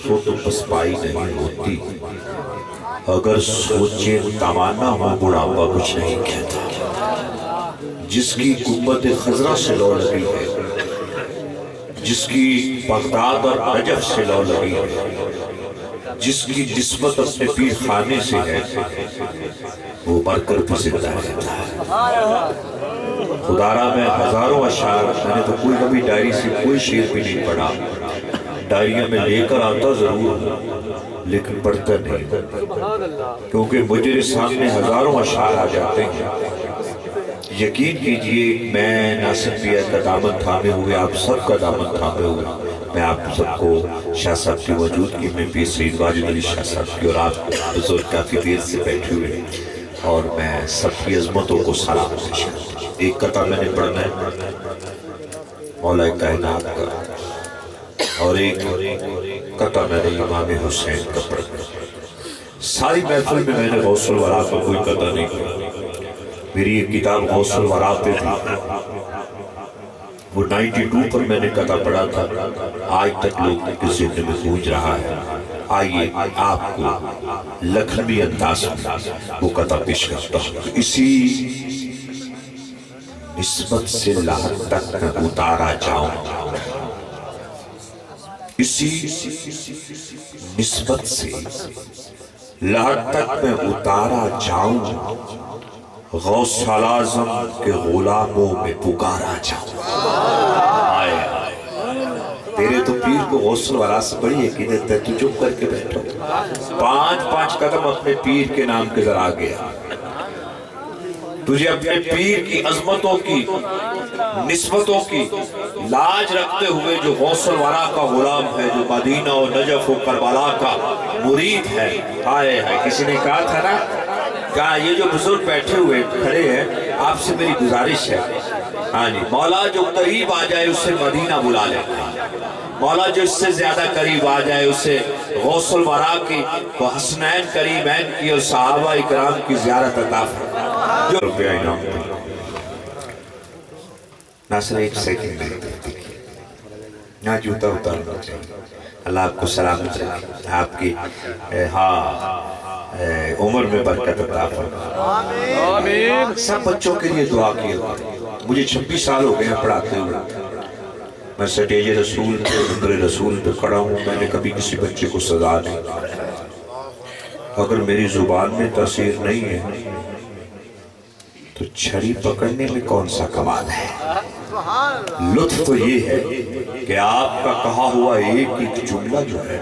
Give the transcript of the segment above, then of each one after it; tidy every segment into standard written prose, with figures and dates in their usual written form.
وہ تو پسپائی نہیں ہوتی، اگر سوچے تمنا ہو بڑھاپا کچھ نہیں کہتا۔ جس کی گنبد خضرا سے لو لگی ہے، جس کی بغداد اور نجف سے لو لگی ہے، جس کی نسبت اپنے پیر خانے سے ہے، وہ مر کر بھی زندہ رہتا ہے۔ خدارہ میں ہزاروں اشعار، میں نے تو کوئی کبھی ڈائری سے کوئی شعر بھی نہیں پڑھا، ڈائریاں میں لے کر آتا ضرور ہوں لیکن پڑھتا نہیں، کیونکہ مجھے سامنے ہزاروں اشعار آ جاتے ہیں۔ یقین کیجئے میں ناصر پیر کا دامن تھامے ہوئے، آپ سب کا دامن تھامے ہوئے، میں آپ سب کو شاہ صاحب کی موجودگی میں پیر سید واجد علی شاہ صاحب کی اور آپ بزرگ کافی دیر سے بیٹھے ہوئے، اور میں سب کی عظمتوں کو سلام پیش کرتا ہوں۔ ایک قطعہ میں نے پڑھنا ہے مولا کائنات کا، اور ایک قطعہ میں نے امام حسین کا پڑھنا ہے۔ ساری محفل میں نے غوث الورا کا کوئی قطعہ نہیں پڑھا۔ میری ایک کتاب غوث الورا پہ تھی، وہ 92 پر میں نے قطعہ پڑھا تھا، آج تک لوگ کے ذہن میں گونج رہا ہے۔ آئیے آپ کو لکھنوی انداز میں وہ قطعہ پیش کرتا ہوں۔ اسی نسبت سے لحد تک میں اتارا جاؤں، اسی نسبت سے لحد تک میں اتارا جاؤں، غوث الاعظم کے غلاموں میں پکارا جاؤں۔ تیرے تو پیر کو غوث الورا سے بڑی عقیدت ہے، تو چپ کر کے بیٹھو۔ 5 قدم اپنے پیر کے نام کے ذرا گیا، تجھے اپنے پیر کی عظمتوں کی نسبتوں کی لاج رکھتے ہوئے جو غوث الورا کا غلام ہے، جو مدینہ و نجف و کربلا کا مرید ہے، آئے ہے کسی نے کہا تھا نا، کہا یہ جو بزرگ بیٹھے ہوئے کھڑے ہیں، آپ سے میری گزارش ہے، ہاں جی مولا جو قریب آ جائے اسے مدینہ بلا لے، مولا جو اس سے زیادہ قریب آ جائے اسے غوث الورا کی و حسنین کریمین کی اور صحابہ اکرام کی زیارت عطا فرما۔ جو روپیہ انعام ناصر ایک سیکنڈ میں یہاں جوتا اتارنا چاہیے۔ اللہ آپ کو سلامت رکھے، آپ کی عمر میں برکت عطا فرما۔ سب بچوں کے لیے دعا کیے، مجھے 26 سال ہو گئے ہیں پڑھاتے ہوئے، میں سٹیج رسول پہ ممبر رسول پہ کھڑا ہوں، میں نے کبھی کسی بچے کو سزا نہیں دی۔ اگر میری زبان میں تاثیر نہیں ہے تو چھری پکڑنے میں کون سا کمال ہے؟ لطف تو یہ ہے کہ آپ کا کہا ہوا ایک جملہ جو ہے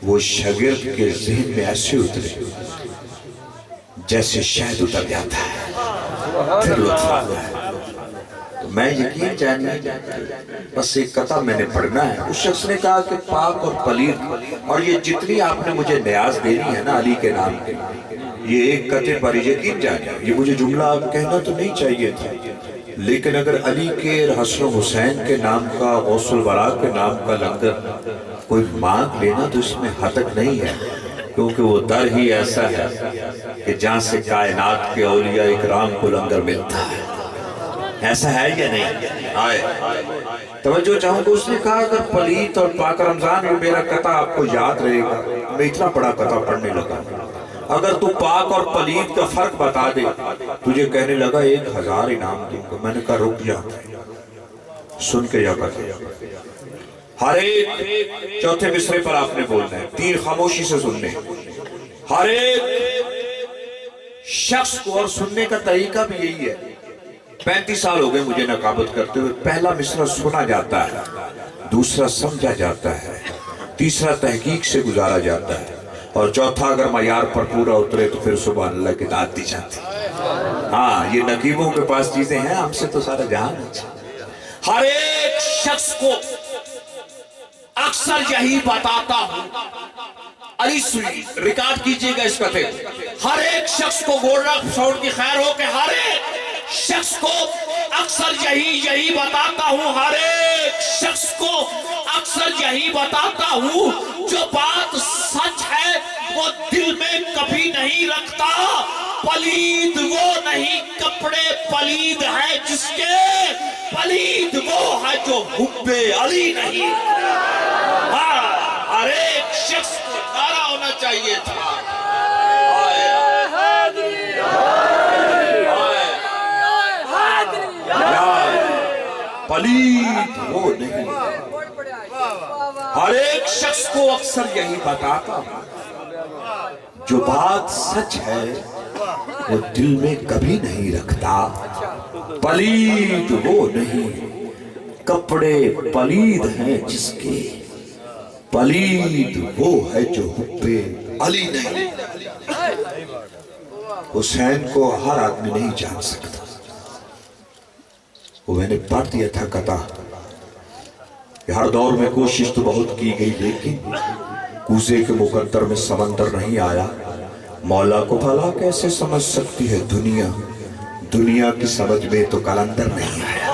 وہ شاگرد کے ذہن میں ایسے اترے جیسے شہد اتر جاتا ہے، پھر لطف آتا ہے۔ میں یقین جانیے بس ایک قطعہ میں نے پڑھنا ہے۔ اس شخص نے کہا کہ پاک اور پلید، اور یہ جتنی آپ نے مجھے نیاز دینی ہے نا علی کے نام کے، یہ ایک قطعے پر یقین جانیے، یہ مجھے جملہ کہنا تو نہیں چاہیے تھا، لیکن اگر علی کے حسن و حسین کے نام کا، غوث الورا کے نام کا لنگر کوئی مانگ لینا تو اس میں حتک نہیں ہے، کیونکہ وہ در ہی ایسا ہے کہ جہاں سے کائنات کے اولیاء اکرام کو لنگر ملتا ہے۔ ایسا ہے یا نہیں؟ آئے توجہ چاہوں گا۔ اس نے کہا اگر پلیت اور پاک رمضان یہ میرا قطعہ آپ کو یاد رہے گا، میں اتنا بڑا قطعہ پڑھنے لگا، اگر تو پاک اور پلیت کا فرق بتا دے، تجھے کہنے لگا 1000 انعام دوں گا۔ میں نے کہا رک جا، سن کے جا کر ہر ایک چوتھے مصرے پر آپ نے بولنا ہے، 3 خاموشی سے سننے، ہر ایک شخص کو، اور سننے کا طریقہ بھی یہی ہے۔ 35 سال ہو گئے مجھے نقابت کرتے ہوئے، پہلا مصرع سنا جاتا ہے، دوسرا سمجھا جاتا ہے، تیسرا تحقیق سے گزارا جاتا ہے، اور چوتھا اگر معیار پر پورا اترے تو پھر سبحان اللہ کی داد دی جاتی ہے۔ ہاں یہ نقیبوں کے پاس چیزیں ہیں، ہم سے تو سارا جہان ہے۔ ہر ایک شخص کو اکثر یہی بتاتا ہوں، علی سنی ریکارڈ کیجئے گا اس قطعے، ہر ایک شخص کو گولڈ ساؤنڈ کی خیر ہو کہ ہر ایک شخص کو اکثر یہی بتاتا ہوں، ہر ایک شخص کو اکثر یہی بتاتا ہوں، جو بات سچ ہے وہ دل میں کبھی نہیں رکھتا، پلید وہ نہیں کپڑے پلید ہے جس کے، پلید وہ ہے جو حب علی نہیں۔ ہر ایک شخص کو نعرہ ہونا چاہیے تھا، پلید وہ نہیں۔ ہر ایک شخص کو اکثر یہی بتاتا ہوں، جو بات سچ ہے وہ دل میں کبھی نہیں رکھتا۔ پلید وہ نہیں، کپڑے پلید ہیں جس کے، پلید وہ ہے جو حب علی نہیں۔ حسین کو ہر آدمی نہیں جان سکتا، وہ میں نے پڑھ دیا تھا قطع کہ ہر دور میں کوشش تو بہت کی گئی، لیکن کوزے کے مقدر میں سمندر نہیں آیا۔ مولا کو بھلا کیسے سمجھ سکتی ہے دنیا، دنیا کی سمجھ میں تو کلندر نہیں آیا۔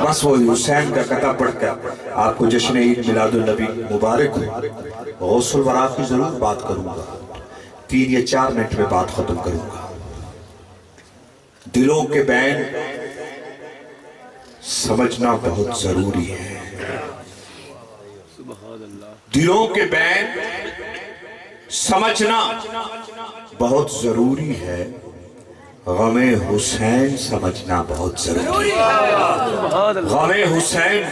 بس وہ حسین کا قطع پڑھ کر آپ کو جشن عید میلاد النبی مبارک ہو۔ غوث الورا کی ضرور بات کروں گا، 3 یا 4 منٹ میں بات ختم کروں گا۔ دلوں کے بین سمجھنا بہت ضروری ہے، دلوں کے بین سمجھنا بہت ضروری ہے، غم حسین سمجھنا بہت ضروری ہے، غم حسین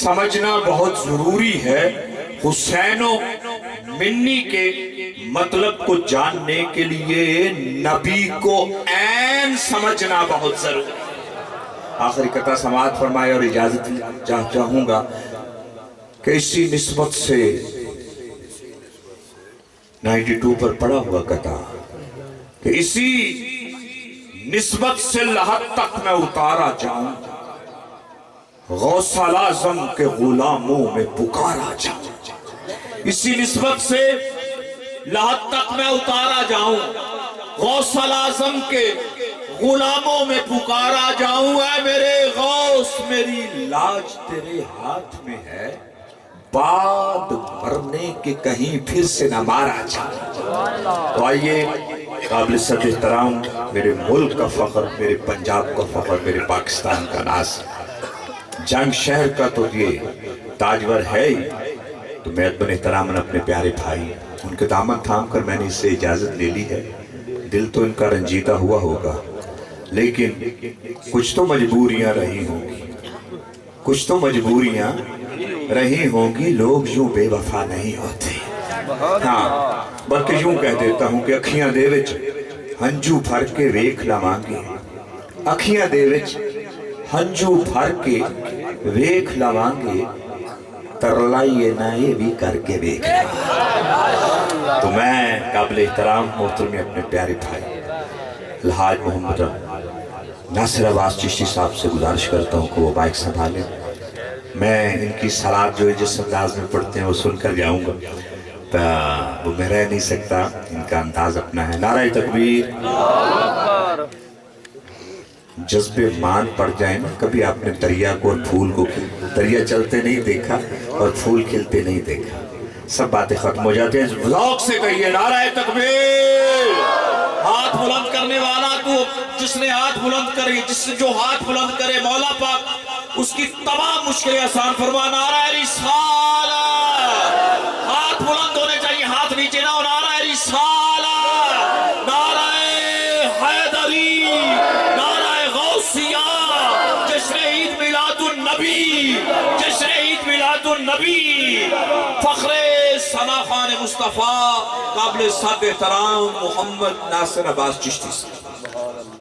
سمجھنا بہت ضروری ہے۔ حسین و منی کے مطلب کو جاننے کے لیے نبی کو عین سمجھنا بہت ضروری ہے۔ آخری قطع سماعت فرمائے اور اجازت چاہوں گا کہ اسی نسبت سے 92 پر پڑا ہوا قطع کہ اسی نسبت سے لحد تک میں اتارا جاؤں، غوث اعظم کے غلاموں میں پکارا جاؤں، اسی نسبت سے لحد تک میں اتارا جاؤں، غوث اعظم کے غلاموں میں پکارا جاؤں۔ اے میرے غوث میری لاج تیرے ہاتھ میں ہے، بعد مرنے کے کہیں پھر سے نہ مارا جاؤں۔ تو آئیے قابل صد احترام میرے ملک کا فخر، میرے پنجاب کا فخر، میرے پاکستان کا ناز، جنگ شہر کا تو یہ تاجور ہے ہی، تو میں ادب احترام اپنے پیارے بھائی ان کے دامن تھام کر میں نے اس سے اجازت لے لی ہے۔ دل تو ان کا رنجیدہ ہوا ہوگا، لیکن کچھ تو مجبوریاں رہی ہوں گی، کچھ تو مجبوریاں رہی ہوں گی، لوگ یوں بے وفا نہیں ہوتے۔ ہاں بلکہ یوں کہہ دیتا ہوں کہ اکھیاں دے وچ ہنجو بھر کے ویکھ لواਂਗੇ، اکھیاں دے وچ ہنجو بھر کے ویکھ لواਂਗੇ، ترلائیے نہ یہ بھی کر کے ویکھ لواਂਗੇ۔ تو میں قابل احترام محترم اپنے پیارے بھائی الحاج محمد ناصر عباس چشتی صاحب سے گزارش کرتا ہوں کہ وہ مائک سنبھالیں۔ میں ان کی صلات جو جس انداز میں پڑھتے ہیں وہ سن کر جاؤں گا، وہ میں رہ نہیں سکتا، ان کا انداز اپنا ہے۔ نعرہ تکبیر! جذبے مان پڑ جائیں نا، کبھی آپ نے دریا کو اور پھول کو، دریا چلتے نہیں دیکھا اور پھول کھلتے نہیں دیکھا، سب باتیں ختم ہو جاتے ہیں۔ ذوق سے کہیے نعرہ تکبیر! ہاتھ بلند کرنے والا تو جس نے ہاتھ بلند کرے، جو ہاتھ بلند کرے مولا پاک اس کی تمام مشکلیں آسان فرما۔ نعرہ رسالت! ہاتھ بلند ہونے چاہیے، ہاتھ نیچے نہ ہو۔ نعرہ رسالت! نعرہ حیدری! نعرہ غوثیہ! جشن عید میلاد النبی! جشن عید میلاد النبی! فخر ثنا خان مصطفیٰ قابل صد احترام محمد ناصر عباس چشتی صاحب۔